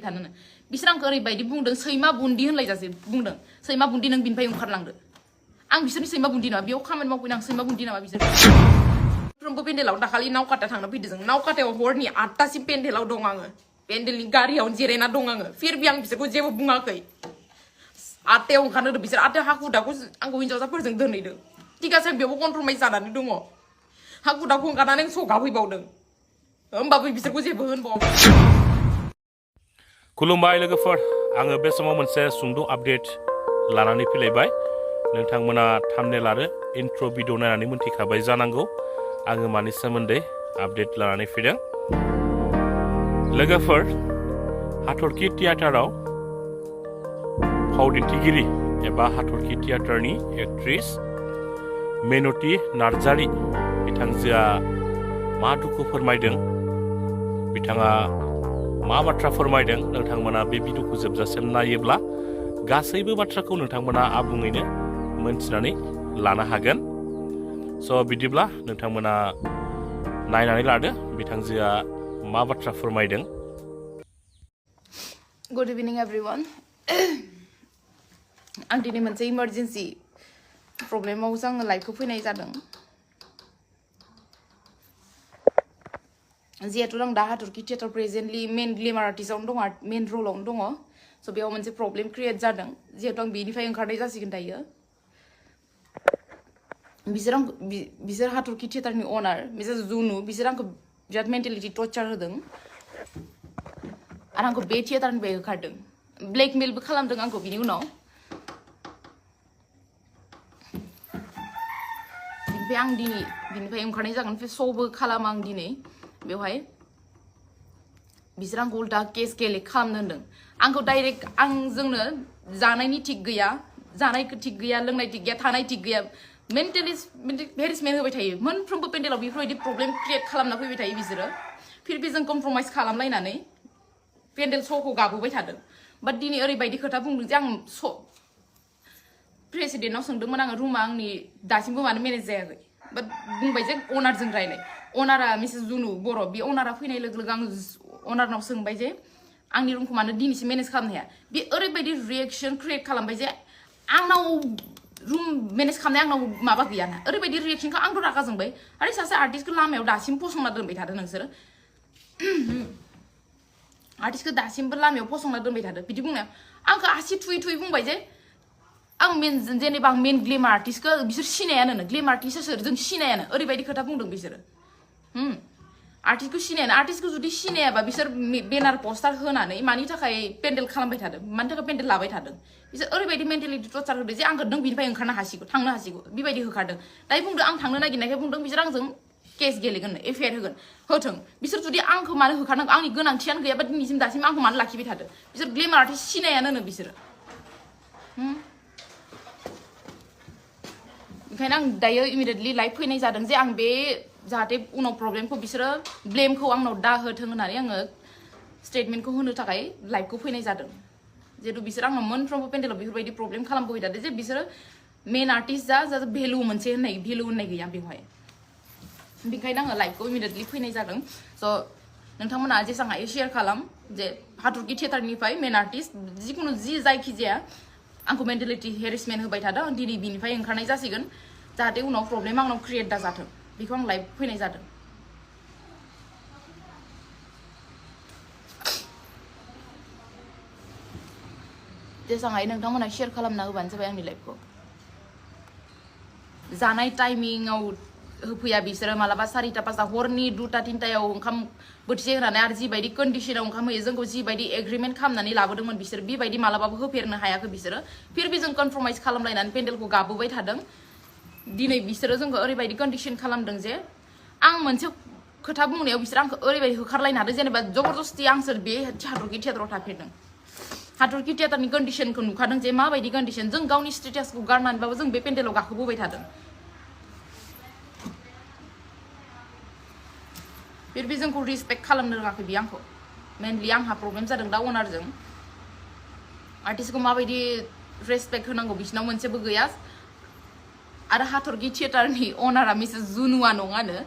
थानो बिसोर आंखौ ओरैबायदि बुंदों सैमा बुन्दि होनलायजासे बुंदों सैमा बुन्दि नों बिनिफ्राय ओंखारलांदो आं बिसोरनि सैमा बुन्दि नङा बेयाव खामानि मावफैनो आं सैमा बुन्दि नामा बिसोर फ्रोमबो पेन्डेलाव दाखालि नावकाटा थांना फैदों जों नावकाटायाव हरनि 8टासिम पेन्डेलाव दं आङो पेन्डेलनि गारियाव जिरायना दं आङो फिरबि आं बिसोरखौ जेबो बुङाखै 8टायाव ओंखारनो बिसोर 8टायाव हाखु दाखु आंखौ हिनजावसाफोरजों दोनहैदों थिगासे बेयावबो कमप्रमाइज जानानै दङ हाखु दाखु ओंखारनानै आं सगा फैबावदों होमबाबो बिसोरखौ जेबो होनबावाखै खुलुमबाय लोगोफोर आङो बे समाव मोनसे सुंद' आपडेट लानानै फैलायबाय नोंथांमोना थाम्बनेल आरो इन्ट्र' भिडिअ नायनानै मोनथिखाबाय जानांगौ आङो मानि सोमोन्दै आपडेट लानानै फैदों लोगोफोर हाथरखि थियेटाराव फाव दिन्थिगिरि एबा हाथरखि थियेटारनि एक्ट्रेस मेन'थि नार्जारि बिथांजोआ मा दुखु फोरमायदों बिथाङा मा बाथ्रा फोरमायदों नोंथांमोना बे भिडिअखौ जोबजासिम नायोब्ला गासैबो बाथ्राखौ नोंथांमोना आबुङैनो मोनथिनानै लानो हागोन स' बिदिब्ला नोंथांमोना नायनानै लादो बिथांजोआ मा बाथ्रा फोरमायदों गुड इभिनिं एभरिवान आं दिनै मोनसे इमारजेन्सि प्रब्लेमावसो आङो लाइभखौ फैनाय जादों जिहेतु आं दा हाथरखि थियेटार प्रेजेन्टलि मेन ग्लेमार आर्टिस्टआवनो दङ मेन रलावनो दङ स' बेयाव मोनसे प्रब्लेम क्रिएट जादों जिहेतु आं बेनिफ्राय ओंखारनाय जासिगोन दायो बिसोर हाथरखि थियेटारनि अनार मिसेस जुनु बिसोर आंखौ बिराद मेन्टेलिटि टर्चार होदों आरो आंखौ बे थियेटारनिफ्राय होखारदों ब्लेकमेलबो खालामदों आंखौ बिनि उनाव बिनिफ्राय आं दिनै बिनिफ्राय ओंखारनाय जागोन श'बो खालामा आं दिनै बेवहाय बिसोर आंखौ उल्टा केस गेले खालामनो होनदों आंखौ डाइरेक्ट आं जोंनो जानायनि थिग गैया जानाय थिग गैया लोंनाय थिग गैया थानाय थिग गैया मेन्टेलि हेरेसमेन्ट होबाय थायो मोनफ्रोमबो पेन्डेलाव बेफोरबायदि प्रब्लेम क्रिएट खालामना फैबाय थायो बिसोरो फिरबि जों कमप्रमाइज खालामलायनानै पेन्डेल श'खौ गाबोबाय थादों बाट दिनै ओरैबायदि खोथा बुंदों जे आं प्रेसिडेन्टनाव सोंदोंमोन आङो रुमा आंनि दासिमबो मानो मेनेज जायाखै बाट बुंबाय जे अनारजों रायलाय अनारा मिसेस जुनु बर' बे अनारा फैनाय लोगो लोगो आं अनारनाव सोंबाय जे आंनि रुमखौ मानो दिनैसिम मेनेज खालामनो हाया बे ओरैबायदि रिएक्सन क्रिएट खालामबाय जे आंनाव रुम मेनेज खालामनाय आंनाव माबा गैयाना ओरैबायदि रिएक्सनखौ आंथ' रागा जोंबाय आरो सासे आर्टिस्टखौ लामायाव दासिम फसंना दोनबाय थादों नोंसोरो आर्टिस्टखौ दासिमबो लामायाव फसंना दोनबाय थादों बिदि बुंनायाव आंखौ आसि थुयै थुयै बुंबाय जे आं जेनेबा आं मेन ग्लेमार आर्टिस्टखौ बिसोर सिनायानो ग्लेमार आर्टिस्टआ सोर जों सिनायानो ओरैबायदि खोथा बुंदों बिसोरो आर्टिस्टखौ सिनायानो आर्टिस्टखौ जुदि सिनायाबा बिसोर बेनार पस्टार होनानै मानि थाखाय पेन्डेल खालामबाय थादों मानि थाखाय पेन्डेल लाबाय थादों बिसोर ओरैबायदि मेन्टेलिटि टर्चार होदों जे आंखौ नों बिनिफ्राय ओंखारनो हासिगौ थांनो हासिगौ बेबायदि होखारदों दायो बुंदों आं थांनो नागिरनायखाय बुंदों बिसोर आंजों केस गेलेगोन एफआइआर होगोन होथों बिसोर जुदि आंखौ मानो होखारनांगौ आंनि गोनांथियानो गैयाबा दिनैसिम दासिम आंखौ मानो लाखिबाय थादों बिसोर ग्लेमार आर्टिस्ट सिनायानो बिसोरो ओंखायनो आं दायो इमिडियेटलि लाइभ फैनाय जादों जे आं बे जाहाथे उनाव प्रब्लेमखौ बिसोरो ब्लेमखौ आंनाव दा होथों होननानै आङो स्टेटमेन्टखौ होनो थाखाय लाइभखौ फैनाय जादों जिहेतु बिसोर आंनाव मोनफ्रोमबो पेन्डेलाव बेफोरबायदि प्रब्लेम खालामबोबाय थादों जे बिसोरो मेन आर्टिस्ट जा भेलु मोनसे भेलु होननाय गैया बेवहाय बेनिखायनो आङो लाइभखौ इमिडियेटलि फैनाय जादों स' नोंथांमोना जेसेबां हायो शेयार खालाम जे हाथरखि थियेटारनिफ्राय मेन आर्टिस्ट जिखुनु जायखिजाया आंखौ मेन्टेलिटि हेरेसमेन्ट होबाय थादों दिनै बिनिफ्राय ओंखारनाय जासिगोन जाहाथे उनाव प्रब्लेम आंनाव क्रिएट दा जाथों बेखौ आं लाइभ फैनाय जादों जेसेबां हायो नोंथांमोना शेयार खालामना होबानो जाबाय आंनि लाइभखौ जानाय टाइमिंआव होफैया बिसोरो मालाबा 4टा 5टा हरनि 2टा 3टायाव ओंखाम बोथिसे होनानै आरो जिबायदि कन्डिसनाव ओंखाम होयो जोंखौ जिबायदि एग्रिमेन्ट खालामनानै लाबोदोंमोन बिसोर बेबायदि मालाबाबो होफेरनो हायाखै बिसोरो फिरबि जों कनफर्माइज खालामलायनानै पेन्डेलखौ गाबोबाय थादों दिनै बिसोरो जोंखौ ओरैबायदि कन्डिसन खालामदों जे आं मोनसे खोथा बुंनायाव बिसोर आंखौ ओरैबायदि होखारलायनो हादों जेनेबा जबरदस्ति आंसोर बे हाथरखि थियेटाराव थाफेरदों हाथरखि थियेटारनि कन्डिसनखौ नुखादों जे माबायदि कन्डिसन जों गावनि स्टेटासखौ गारनानैबाबो जों बे पेन्डेलाव गाखोबोबाय थादों फिरबि जोंखौ रिसपेक्ट खालामनो रोङाखै बे आंखौ मेनलि आंहा प्रब्लेम जादों दा अनारजों आर्टिस्टखौ माबायदि रेसपेक्ट होनांगौ बिसिनाव मोनसेबो गैया आरो हाथरखि थियेटारनि अनारा मिसेस जुनुआ नङानो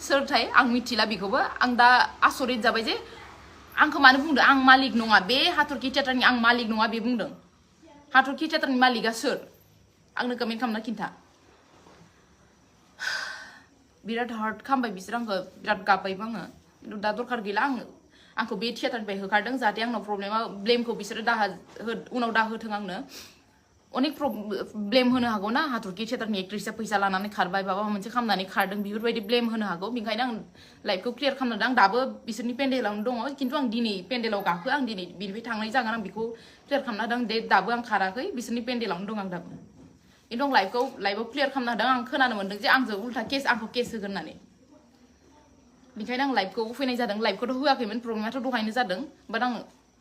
सोरथाय आं मिथिला बेखौबो आं दा आसरित जाबाय जे आंखौ मानो बुंदों आं मालिक नङा बे हाथरखि थियेटारनि आं मालिक नङा बे बुंदों हाथरखि थियेटारनि मालिकआ सोर आंनो कमेन्ट खालामना खिन्था बिराद हार्ट खालामबाय बिसोर आंखौ बिराद गाबबायबो आङो खिन्थु दा दरकार गैला आंखौ बे थियेटारनिफ्राय होखारदों जाहाथे आंनाव प्रब्लेमा ब्लेमखौ बिसोरो उनाव दा होथों आंनो अनेक ब्लेम होनो हागौ ना हाथरखि थियेटारनि एक्ट्रेसआ फैसा लानानै खारबाय माबा मोनसे खालामनानै खारदों बेफोरबायदि ब्लेम होनो हागौ बेनिखायनो आं लाइफखौ क्लियार खालामदों आं दाबो बिसोरनि पेन्डेलावनो दङ खिन्थु आं दिनै पेन्डेलाव गाखो आं दिनै बिनिफ्राय थांनाय जागोन आं बेखौ क्लियार खालामना होदों दे दाबो आं खाराखै बिसोरनि पेन्डेलावनो दं आं दाबो खिन्थु आं लाइफआव क्लियार खालामना होदों आं खोनानो मोनदों जे आंजों उल्था आंखौ केस होगोन होननानै बेनिखायनो आं लाइफखौ फैनाय जादों लाइफखौथ' होआखैमोन प्रब्लेमाथ' दहायनो जादों बाट आं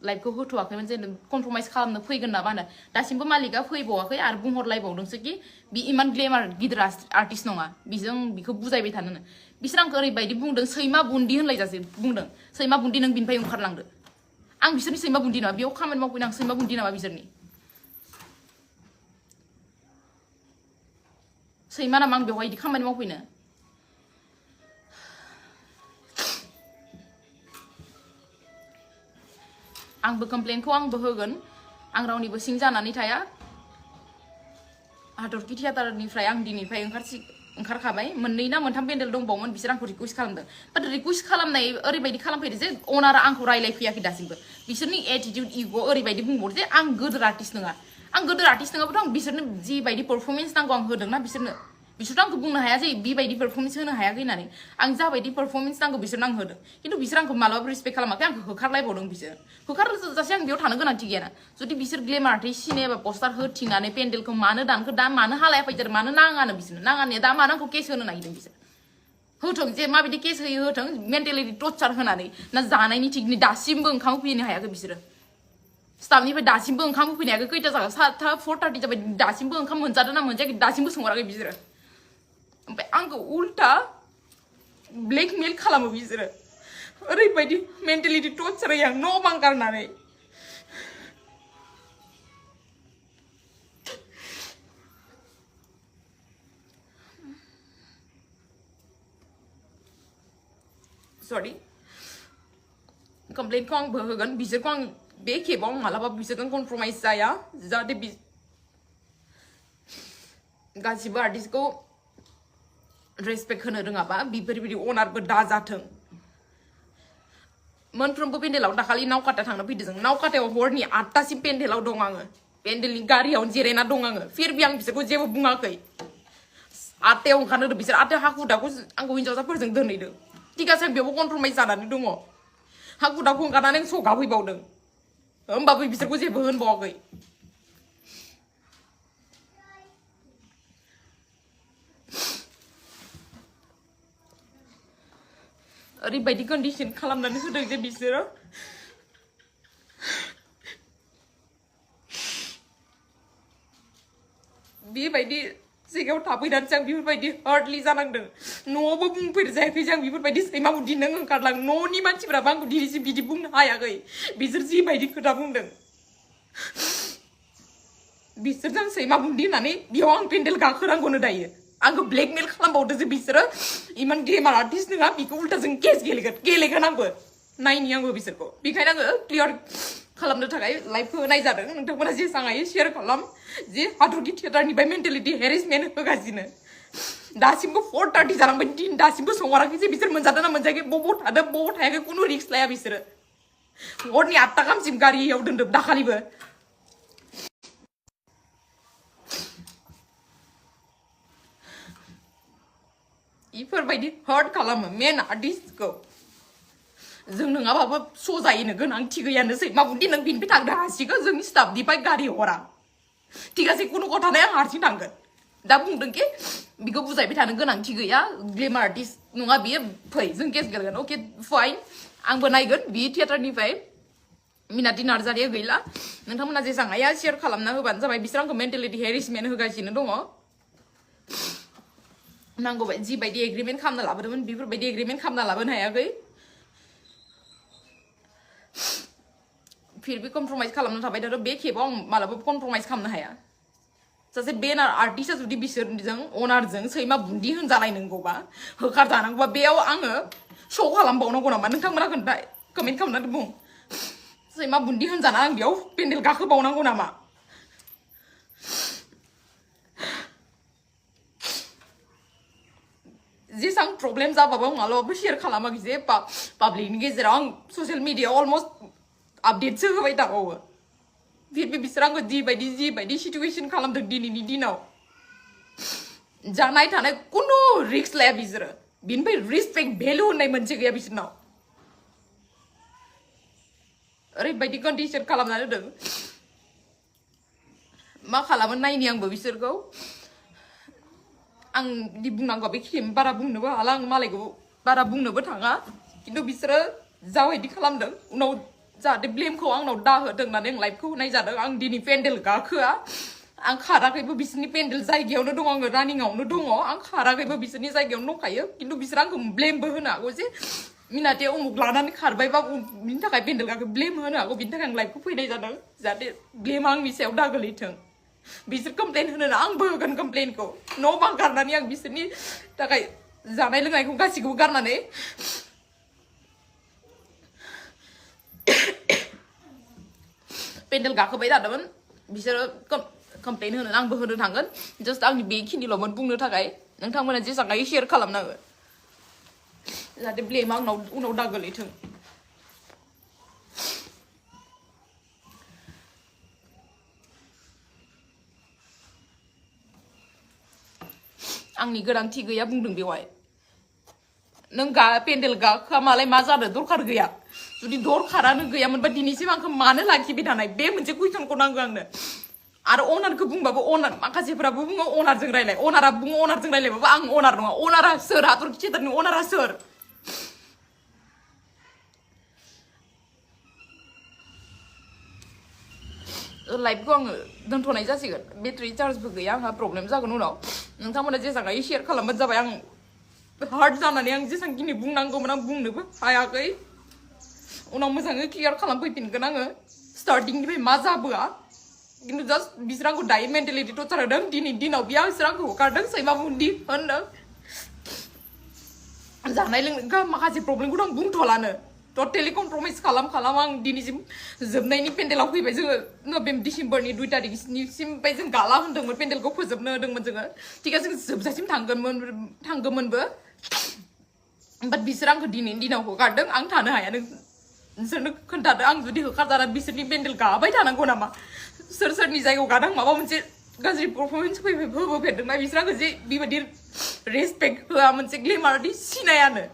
लाइफखौ होथ'वाखैमोन जे कमप्रमाइज खालामनो फैगोन ना मानो दासिमबो मालिकआ फैबावाखै आरो बुंहरलायबावदोंसो कि बि इमान ग्लेमार गिदिर आर्टिस्ट नङा बिजों बिखौ बुजायबाय थानो बिसोर आंखौ ओरैबायदि बुंदों सैमा बुन्दि होनलायजासे बुंदों सैमा बुन्दि नों बिनिफ्राय ओंखारलांदो आं बिसोरनि सैमा बुन्दि नङा बेयाव खामानि मावफैनो आं सैमा बुन्दि नामा बिसोरनि सैमा नामा आं बेवहाय बिदि खामानि मावफैनो आंबो कमप्लेनखौ आंबो होगोन आं रावनिबो सिं जानानै थाया हाथरखि थियेटारनिफ्राय आं दिनैनिफ्राय ओंखारखाबाय मोननै ना मोनथाम पेन्डेल दंबावोमोन बिसोर आंखौ रिकुवेस्ट खालामदों बाट रिकुवेस्ट खालामनाय ओरैबायदि खालामफैदो जे अनारा आंखौ रायलायफैयाखै दासिमबो बिसोरनि एटिट्युड इग' ओरैबायदि बुंबावो जे आं गोदोर आर्टिस्ट नङा आं गोदोर आर्टिस्ट नङाबाथ' आं बिसोरनो जिबायदि पारफरमेन्स नांगौ आं होदोंना बिसोरथ' आंखौ बुंनो हाया जे बेबायदि पारफरमेन्स होनो हायाखै होननानै आं जाबायदि पारफरमेन्स नांगौ बिसोरनो आं होदों खिन्थु बिसोर आंखौ मालाबाबो रिसपेक्ट खालामाखै आंखौ होखारलायबावदों बिसोर होखारजासे आं बेयाव थानो गोनांथि गैयाना जुदि बिसोर ग्लेमार आर्टिस्ट सिनेमा पस्टार होथिंनानै पेन्डेलखौ मानो दानखो दा मानो हालाया फैदों मानो नाङानो बिसोरनो नाङानो दा मानो आंखौ केस होनो नागिरदों बिसोर होथों जे माबायदि केस होयो होथों मेन्टेलिटि टर्चार होनानै ना जानायनि थिगनि दासिमबो ओंखाम होफैनो हायाखै बिसोरो स्टाफनिफ्राय दासिमबो ओंखाम होफैनो हायाखै खैथा जागोन 4:30 जाबाय दासिमबो ओंखाम मोनजादों ना मोनजायाखै दासिमबो सोंहराखै बिसोरो ओमफ्राय आंखौ उल्टा ब्लेकमेल खालामो बिसोरो ओरैबायदि मेन्टेलिटि टर्चार होयो आं न' बां गारनानै सरि कमप्लेनखौ आंबो होगोन बिसोरखौ आं बे खेबाव मालाबा बिसोरजों कमप्रमाइज जाया जाहाथे गासिबो आर्टिस्टखौ रेसपेक्ट होनो रोङाबा बेफोरबायदि अनारबो दाजाथों मोनफ्रोमबो पेन्डेलाव दाखालि नावकाटा थांनो फैदों जों नावकाटायाव हरनि 8टासिम पेन्डेलाव दं आङो पेन्डेलनि गारियावनो जिरायना दं आङो फिरबि आं बिसोरखौ जेबो बुङाखै 8टायाव ओंखारनो होदों बिसोर 8टायाव हाखु दाखु आंखौ हिन्जावसाफोरजों दोनहैदों थिगासे आं बेयावबो कमप्रमाइज जानानै दङ हाखु दाखु ओंखारनानै आं सौगाफैबावदों होमबाबो बिसोरखौ जेबो होनबावाखै ओरैबायदि कन्डिशन खालामनानै होदों जे बिसोरो बेबायदि जायगायाव थाफैनानैसो आं बेफोरबायदि हार्डलि जानांदों न'आवबो बुंफेरजायाखै जे आं बेफोरबायदि सैमा बुदि नों ओंखारलां न'नि मानसिफोराबो आंखौ दिनैसिम बिदि बुंनो हायाखै बिसोर जिबायदि खोथा बुंदों बिसोरजों सैमा बुदि होननानै बेयाव आं पेन्डेल गाखोनांगौनो दायो आंखौ ब्लेकमेल खालामबावदो जे बिसोरो इमान ग्लेमार आर्टिस्ट नङा बेखौ उल्टा जों केस गेलेगोन आंबो नायनि आंबो बिसोरखौ बेखायनो आङो क्लियार खालामनो थाखाय लाइभखौ होनाय जादों नोंथांमोना जेसां हायो शेयार खालाम जे हाथरखि थियेटारनिफ्राय मेन्टेलिटि हेरेसमेन्ट होगासिनो दासिमबो 4:30 जालांबाय दिन दासिमबो सोंहराखै जे बिसोर मोनजादों ना मोनजायाखै बबाव थादों बबाव थायाखै खुनु रिक्स लाया बिसोरो हरनि 8टा गाहामसिम गारियाव दोनदों दाखालिबो इफोरबायदि हार्ट खालामो मेन आर्टिस्टखौ जों नङाबाबो सजायनो गोनांथि गैयानो सैमा बुदि नों बिनिफ्राय थांनो हासिगोन जोंनि स्टाफनिफ्राय गारि हरा थिगासे खुनु खोथानाय आं हारसिं थांगोन दा बुंदों कि बिखौ बुजायबाय थानो गोनांथि गैया ग्लेमार आर्टिस्ट नङा बियो फै जों केस गेलेगोन अके फाइन आंबो नायगोन बि थियेटारनिफ्राय मिनाति नार्जारिया गैला नोंथांमोना जेसां हाया शेयार खालामना होबानो जाबाय बिसोर आंखौ मेन्टेलिटि हेरेसमेन्ट होगासिनो दङ नांगौ जिबायदि एग्रिमेन्ट खालामना लाबोदोंमोन बेफोरबायदि एग्रिमेन्ट खालामना लाबोनो हायाखै फिर भी कमप्रमाइज खालामनो थाबाय थारो बे खेबाव आं मालाबाबो कमप्रमाइज खालामनो हाया सासे बेनार आर्टिस्टआ जुदि बिसोरजों अनारजों सैमा बुन्दि होनजालायनांगौबा होखारजानांगौबा बेयाव आङो शो खालामबावनांगौ नामा नोंथांमोना कमेन्ट खालामनानै बुं सैमा बुन्दि होनजाना आं बेयाव पेन्डेल गाखोबावनांगौ नामा जेसां प्रब्लेम जाबाबो मालाबाबो शेयार खालामाखै जे पाब्लिकनि गेजेराव आं ससियेल मिडियायाव अलमस्ट आपडेटसो होबाय थाबावो बिसोर आंखौ जिबायदि सिटुएसन खालामदों दिनैनि दिनाव जानाय थानाय कुनु रिस्क लाया बिसोरो बिनिफ्राय रिसपेक्ट भेलु होननाय मोनसे गैया बिसोरनाव ओरैबायदि कन्डिसन खालामना होदों मा खालामो नायनि आंबो बिसोरखौ आं बिदि बुंनांगौ बेखिनि बारा बुंनोबो हाला आं मालायखौ बारा बुंनोबो थाङा खिन्थु बिसोरो जाबायदि खालामदों उनाव जाहाथे ब्लेमखौ आंनाव दाहोथों होननानै आं लाइभखौ होनाय जादों आं दिनै पेन्डेल गाखोआ आं खाराखैबो बिसोरनि पेन्डेल जायगायावनो दङ आङो रानिंआवनो दङ आं खाराखैबो बिसोरनि जायगायावनो दंखायो खिन्थु बिसोर आंखौ ब्लेमबो होनो हागौ जे मिनाते उमुक लानानै खारबायबा बिनि थाखाय पेन्डेल गाखो ब्लेम होनो हागौ बिनि थाखाय आं लाइभखौ फैनाय जादों जाहाथे ब्लेमा आंनि सायाव दागोलैथों बिसोर कमप्लेन होनो आंबो होगोन कमप्लेनखौ न' बां गारनानै आं बिसोरनि थाखाय जानाय लोंनायखौ गासिखौबो गारनानै पेन्डेल गाखोबाय थादोंमोन बिसोरो कमप्लेन होनो आंबो होनो थांगोन जास्ट आंनि बेखिनिल'मोन बुंनो थाखाय नोंथांमोना जेसां हायो शेयार खालामनांगो जाहाथे ब्लेमा आंनाव उनाव दागोलैथों आंनि गोनांथि गैया बुंदों बेवहाय नों पेन्डेल गाखोआ मालाय मा जादों दरखार गैया जुदि दरखारानो गैयामोनबा दिनैसिम आंखौ मानो लाखिबाय थानाय बे मोनसे कुइसनखौ नांगौ आंनो आरो अनारखौ बुंबाबो अनार माखासेफोराबो बुङो अनारजों रायलाय अनारा बुङो अनारजों रायलायबाबो आं अनार नङा अनारा सोर हाथरखि थियेटारनि अनारा सोर लाइभखौ आङो दोनथ'नाय जासिगोन बेटारि चार्जबो गैया आंहा प्रब्लेम जागोन उनाव नोंथांमोना जेसां हायो शेयार खालामबानो जाबाय आं हार्ट जानानै आं जेसांखिनि बुंनांगौमोन आं बुंनोबो हायाखै उनाव मोजाङै क्लियार खालामफैफिनगोन आङो स्टार्टिंनिफ्राय मा जाबोआ खिन्थु जास्ट बिसोर आंखौ दायो मेन्टेलिटि टर्चार होदों दिनैनि दिनाव बिसोर आंखौ हगारदों सैमा बुन्दि होनदों जानाय लोंनाय माखासे प्रब्लेमखौथ' आं बुंथ'लानो टटेलि कमप्रमाइज खालाम आं दिनैसिम जोबनायनि पेन्डेलाव फैबाय जोङो नभेम्बर डिसेम्बरनि 2 तारिखसिमनिफ्राय जों गाला होनदोंमोन पेन्डेलखौ फोजोबनो होदोंमोन जोङो थिग जों जोबजासिम थांगोनमोनबो बाट बिसोर आंखौ दिनैनि दिनाव हगारदों आं थानो हाया नोंसोरनो खोन्थादो आं जुदि होखारजाना बिसोरनि पेन्डेल गाबाय थानांगौ नामा सोरनि जायगायाव गादों माबा मोनसे गाज्रि पारफरमेन्स होबोफेरदोंना बिसोर आंखौ जे बेबायदि रेसपेक्ट होआ मोनसे ग्लेमारनि सिनायानो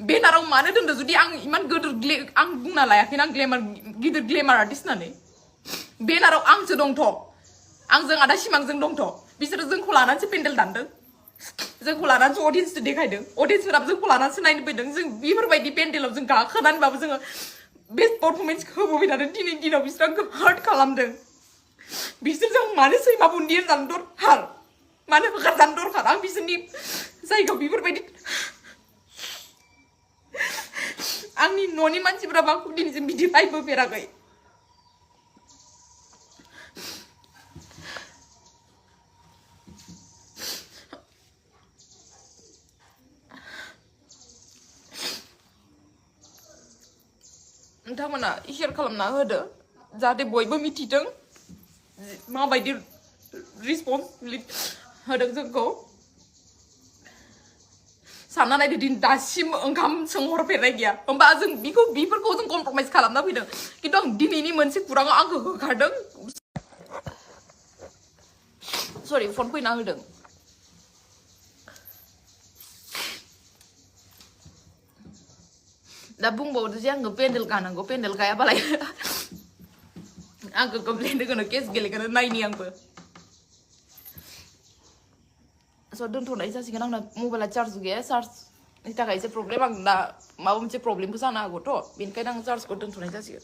बेनाराव मानो दोनदो जुदि आं इमान गिदिर आं बुंना लायाखैना आं गिदिर ग्लेमार आर्टिस्ट होननानै बेनाराव आंसो दंथ' आंजों आदा सिमांजों दंथ' बिसोरो जोंखौ लानानैसो पेन्डेल दानदों जोंखौ लानानैसो अडियन्सनो देखायदों अडियन्सफोराबो जोंखौ लानानैसो नायनो फैदों जों बेफोरबायदि पेन्डेलाव जों गाखोनानैबाबो जोङो बेस्ट पारफरमेन्स होबोबाय थादों दिनैनि दिनाव बिसोर आंखौ हार्ट खालामदों बिसोरजों मानो सैमा बुन्दि होनजानो दरखार मानो होखारजानो दरखार आं बिसोरनि जायगायाव बेफोरबायदि आंनि न'नि मानसिफोरा आंखौ दिनैसिम बिदि रायबोफेराखै नोंथांमोना शेयार खालामना होदो जाहाथे बयबो मिथिथों माबायदि रिसपन्स होदों जोंखौ सानना नायदो दिन दासिम ओंखाम सोंहरफेरनाय गैया होमबा जों बेफोरखौ जों कमप्रमाइज खालामना फैदों खिन्थु आं दिनैनि मोनसे खुराङाव आंखौ होखारदों सरि फन फैना होदों दा बुंबावदो जे आङो पेन्डेल गानांगौ पेन्डेल गायाबालाय आंखौ कमप्लेन होगोन केस गेलेगोन नायनि आंबो स' दोनथ'नाय जासिगोन आंना मबाइला चार्ज गैया चार्जनि थाखाय एसे प्रब्लेम आं दा माबा मोनसे प्रब्लेमबो जानो हागौथ' बेनिखायनो आं चार्जखौ दोनथ'नाय जासिगोन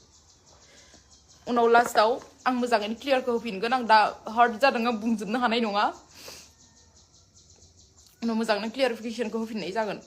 उनाव लास्टाव आं मोजाङैनो क्लियारखौ होफिनगोन आं दा हार्ट जादों आं बुंजोबनो हानाय नङा उनाव मोजाङैनो क्लियारिफिकेसनखौ होफिननाय जागोन